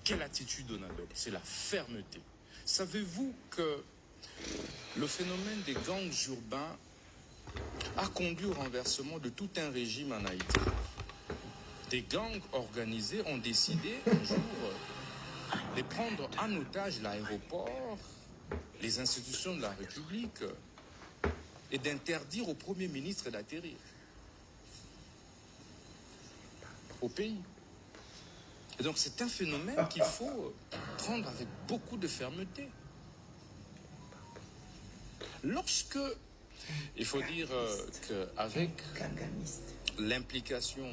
Quelle attitude on adopte? C'est la fermeté. Savez-vous que le phénomène des gangs urbains a conduit au renversement de tout un régime en Haïti? Des gangs organisés ont décidé un jour de prendre en otage l'aéroport, les institutions de la République et d'interdire au Premier ministre d'atterrir au pays. Et donc c'est un phénomène qu'il faut prendre avec beaucoup de fermeté. Lorsque, il faut dire qu'avec l'implication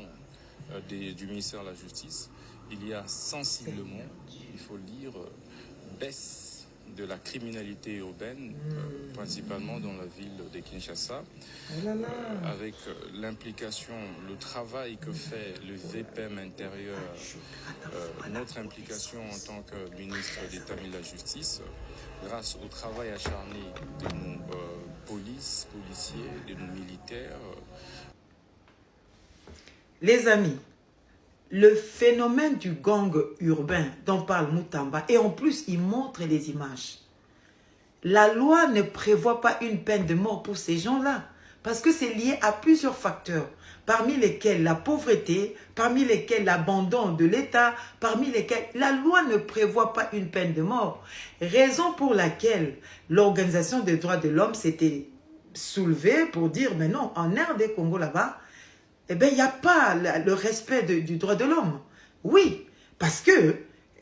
du ministère de la Justice, il y a sensiblement, il faut le dire, baisse de la criminalité urbaine, principalement dans la ville de Kinshasa, avec l'implication, le travail que fait le VPM intérieur, notre implication en tant que ministre d'État de la Justice, grâce au travail acharné de nos policiers, de nos militaires. Les amis, le phénomène du gang urbain dont parle Moutamba, et en plus il montre les images. La loi ne prévoit pas une peine de mort pour ces gens-là, parce que c'est lié à plusieurs facteurs, parmi lesquels la pauvreté, parmi lesquels l'abandon de l'État, parmi lesquels la loi ne prévoit pas une peine de mort. Raison pour laquelle l'Organisation des droits de l'homme s'était soulevée pour dire, mais non, en RD Congo là-bas, eh bien, il n'y a pas le respect du droit de l'homme. Oui, parce que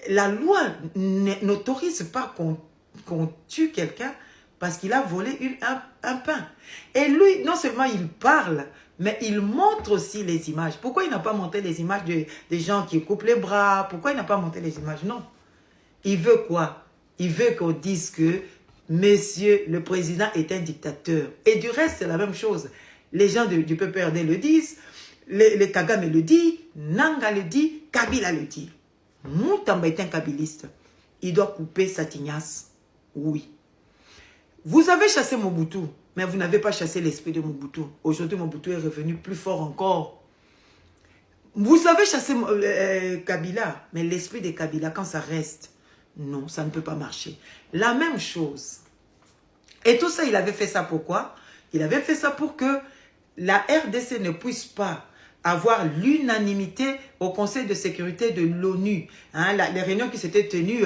la loi n'autorise pas qu'on tue quelqu'un parce qu'il a volé un pain. Et lui, non seulement il parle, mais il montre aussi les images. Pourquoi il n'a pas montré les images des gens qui coupent les bras? Pourquoi il n'a pas montré les images? Non. Il veut quoi? Il veut qu'on dise que Monsieur le Président est un dictateur. Et du reste, c'est la même chose. Les gens du PPRD le disent, les Kagame le dit, Nanga le dit, Kabila le dit. Moutamba est un kabiliste. Il doit couper sa tignasse. Oui. Vous avez chassé Mobutu, mais vous n'avez pas chassé l'esprit de Mobutu. Aujourd'hui, Mobutu est revenu plus fort encore. Vous avez chassé Kabila, mais l'esprit de Kabila, quand ça reste, non, ça ne peut pas marcher. La même chose. Et tout ça, il avait fait ça pourquoi? Il avait fait ça pour que la RDC ne puisse pas avoir l'unanimité au Conseil de sécurité de l'ONU. Hein, les réunions qui s'étaient tenues,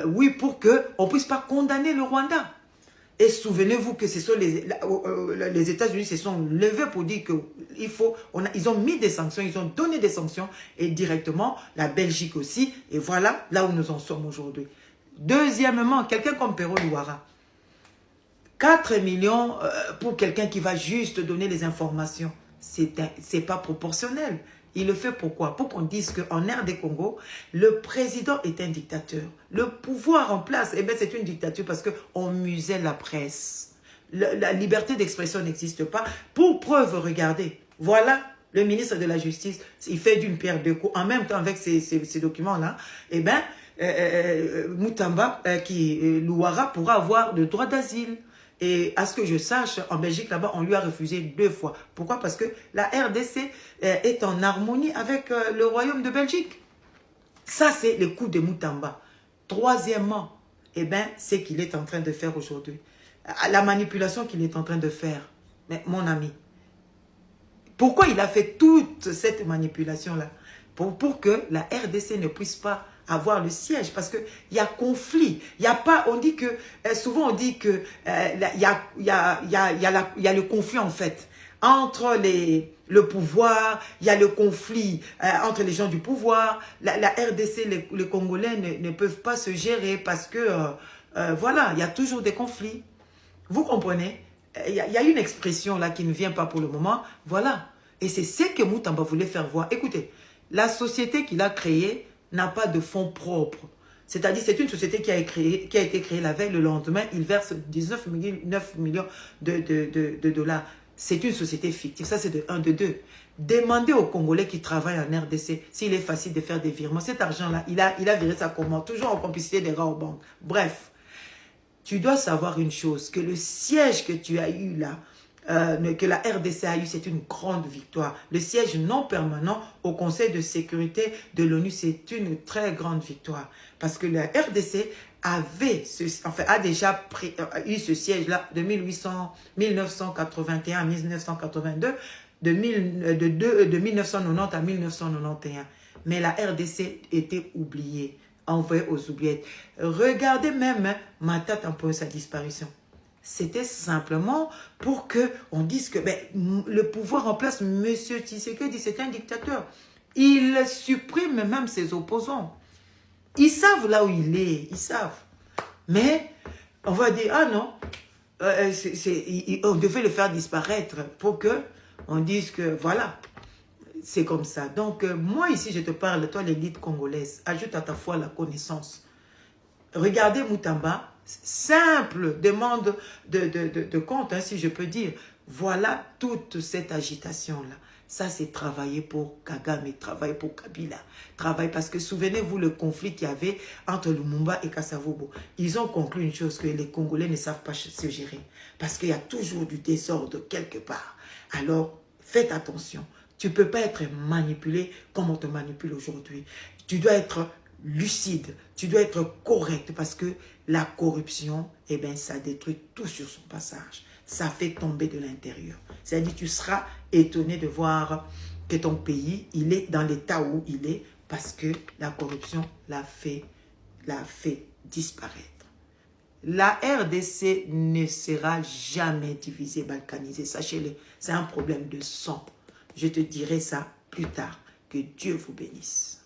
oui, pour qu'on ne puisse pas condamner le Rwanda. Et souvenez-vous que ce sont les États-Unis se sont levés pour dire qu'ils ont mis des sanctions, ils ont donné des sanctions, et directement la Belgique aussi. Et voilà, là où nous en sommes aujourd'hui. Deuxièmement, quelqu'un comme Pero Luara, 4 millions pour quelqu'un qui va juste donner les informations, c'est pas proportionnel. Il le fait pourquoi? Pour qu'on dise qu'en RD Congo, le président est un dictateur. Le pouvoir en place, eh bien, c'est une dictature parce qu'on muselle la presse. La liberté d'expression n'existe pas. Pour preuve, regardez, voilà le ministre de la Justice, il fait d'une pierre deux coups. En même temps, avec ces documents-là, eh bien, Moutamba, Luara pourra avoir le droit d'asile. Et à ce que je sache, en Belgique, là-bas, on lui a refusé 2 fois. Pourquoi? Parce que la RDC est en harmonie avec le royaume de Belgique. Ça, c'est le coup de Moutamba. Troisièmement, eh bien, c'est qu'il est en train de faire aujourd'hui. La manipulation qu'il est en train de faire. Mais mon ami, pourquoi il a fait toute cette manipulation-là? Pour que la RDC ne puisse pas avoir le siège, parce qu'il y a conflit. Il y a pas, on dit que, souvent on dit que il y a le conflit en fait, entre le pouvoir, il y a le conflit entre les gens du pouvoir. La RDC, les Congolais ne peuvent pas se gérer parce que, voilà, il y a toujours des conflits. Vous comprenez? Il y a une expression là qui ne vient pas pour le moment, voilà. Et c'est ce que Moutamba voulait faire voir. Écoutez, la société qu'il a créée n'a pas de fonds propres. C'est-à-dire, c'est une société qui a été créée la veille, le lendemain, il verse 9 millions de dollars. C'est une société fictive. Ça, c'est de 1, de 2. Demandez aux Congolais qui travaillent en RDC s'il est facile de faire des virements. Cet argent-là, il a viré ça comment? Toujours en complicité des grands banques. Bref, tu dois savoir une chose, que le siège que tu as eu là, que la RDC a eu, c'est une grande victoire. Le siège non permanent au Conseil de sécurité de l'ONU, c'est une très grande victoire. Parce que la RDC avait, a déjà eu ce siège-là de 1981 à 1982, de 1990 à 1991. Mais la RDC était oubliée, envoyée aux oubliettes. Regardez même Matata pour sa disparition. C'était simplement pour qu'on dise que le pouvoir en place, M. Tshisekedi, c'est un dictateur. Il supprime même ses opposants. Ils savent là où il est, ils savent. Mais on va dire, ah non, on devait le faire disparaître pour qu'on dise que voilà, c'est comme ça. Donc moi ici, je te parle, toi l'élite congolaise, ajoute à ta foi la connaissance. Regardez Moutamba, simple demande de compte, hein, si je peux dire. Voilà toute cette agitation-là. Ça, c'est travailler pour Kagame, travailler pour Kabila. Travailler parce que souvenez-vous le conflit qu'il y avait entre Lumumba et Kasavubu. Ils ont conclu une chose, que les Congolais ne savent pas se gérer. Parce qu'il y a toujours du désordre quelque part. Alors, faites attention. Tu ne peux pas être manipulé comme on te manipule aujourd'hui. Tu dois être lucide, tu dois être correct parce que la corruption, eh bien, ça détruit tout sur son passage. Ça fait tomber de l'intérieur. C'est-à-dire tu seras étonné de voir que ton pays, il est dans l'état où il est parce que la corruption l'a fait disparaître. La RDC ne sera jamais divisée, balkanisée. Sachez-le, c'est un problème de sang. Je te dirai ça plus tard. Que Dieu vous bénisse.